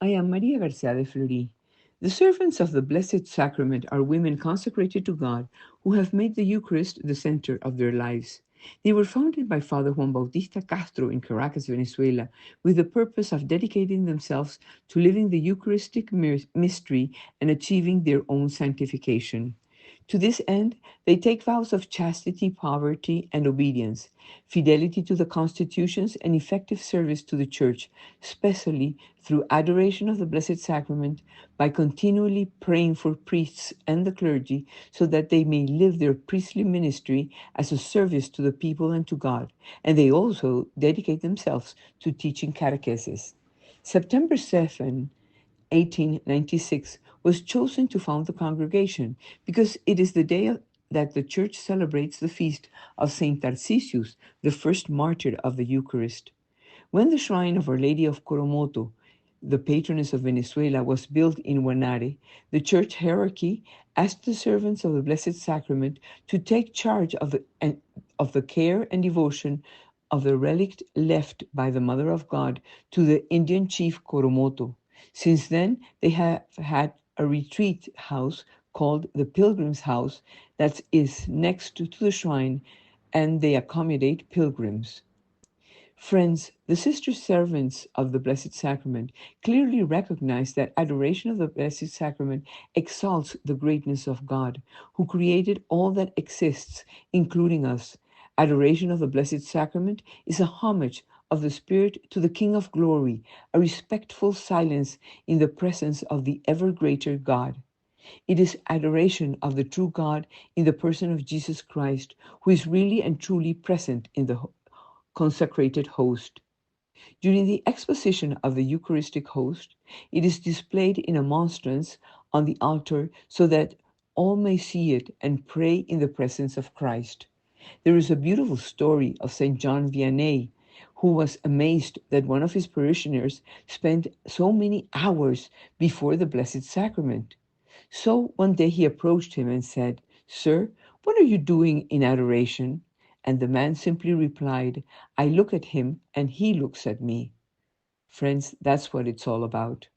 I am Maria Garcia de Fleury. The servants of the Blessed Sacrament are women consecrated to God who have made the Eucharist the center of their lives. They were founded by Father Juan Bautista Castro in Caracas, Venezuela, with the purpose of dedicating themselves to living the Eucharistic mystery and achieving their own sanctification. To this end, they take vows of chastity, poverty, and obedience, fidelity to the constitutions, and effective service to the Church, especially through adoration of the Blessed Sacrament, by continually praying for priests and the clergy so that they may live their priestly ministry as a service to the people and to God. And they also dedicate themselves to teaching catechesis. September 7, 1896, was chosen to found the congregation because it is the day that the Church celebrates the feast of Saint Tarcisius, the first martyr of the Eucharist. When the shrine of Our Lady of Coromoto, the patroness of Venezuela, was built in Guanare, the church hierarchy asked the servants of the Blessed Sacrament to take charge of the care and devotion of the relic left by the Mother of God to the Indian chief Coromoto. Since then, they have had a retreat house called the Pilgrim's House that is next to the shrine, and they accommodate pilgrims. Friends, the sister servants of the Blessed Sacrament clearly recognize that adoration of the Blessed Sacrament exalts the greatness of God, who created all that exists, including us. Adoration of the Blessed Sacrament is a homage of the Spirit to the King of Glory, a respectful silence in the presence of the ever greater God. It is adoration of the true God in the person of Jesus Christ, who is really and truly present in the consecrated host. During the exposition of the Eucharistic host, it is displayed in a monstrance on the altar so that all may see it and pray in the presence of Christ. There is a beautiful story of St. John Vianney, who was amazed that one of his parishioners spent so many hours before the Blessed Sacrament. So one day he approached him and said, "Sir, what are you doing in adoration?" And the man simply replied, "I look at him and he looks at me." Friends, that's what it's all about.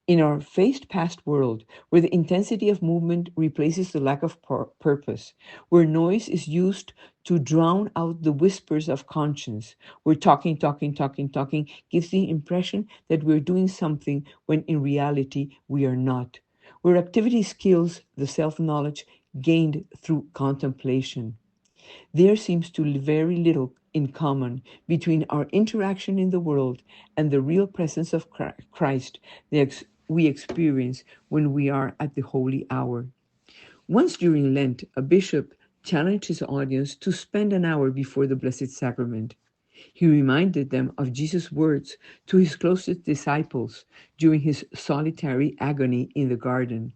In our fast world, where the intensity of movement replaces the lack of purpose, where noise is used to drown out the whispers of conscience, where talking gives the impression that we're doing something when in reality we are not, where activity skills the self-knowledge gained through contemplation, there seems to be very little in common between our interaction in the world and the real presence of Christ that we experience when we are at the holy hour. Once during Lent, a bishop challenged his audience to spend an hour before the Blessed Sacrament. He reminded them of Jesus' words to his closest disciples during his solitary agony in the garden.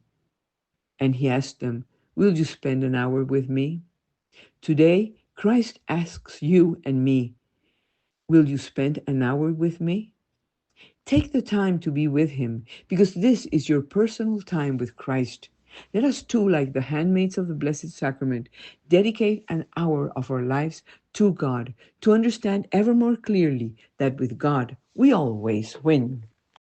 And he asked them, "Will you spend an hour with me?" Today, Christ asks you and me, will you spend an hour with me? Take the time to be with him, because this is your personal time with Christ. Let us too, like the handmaids of the Blessed Sacrament, dedicate an hour of our lives to God, to understand ever more clearly that with God we always win.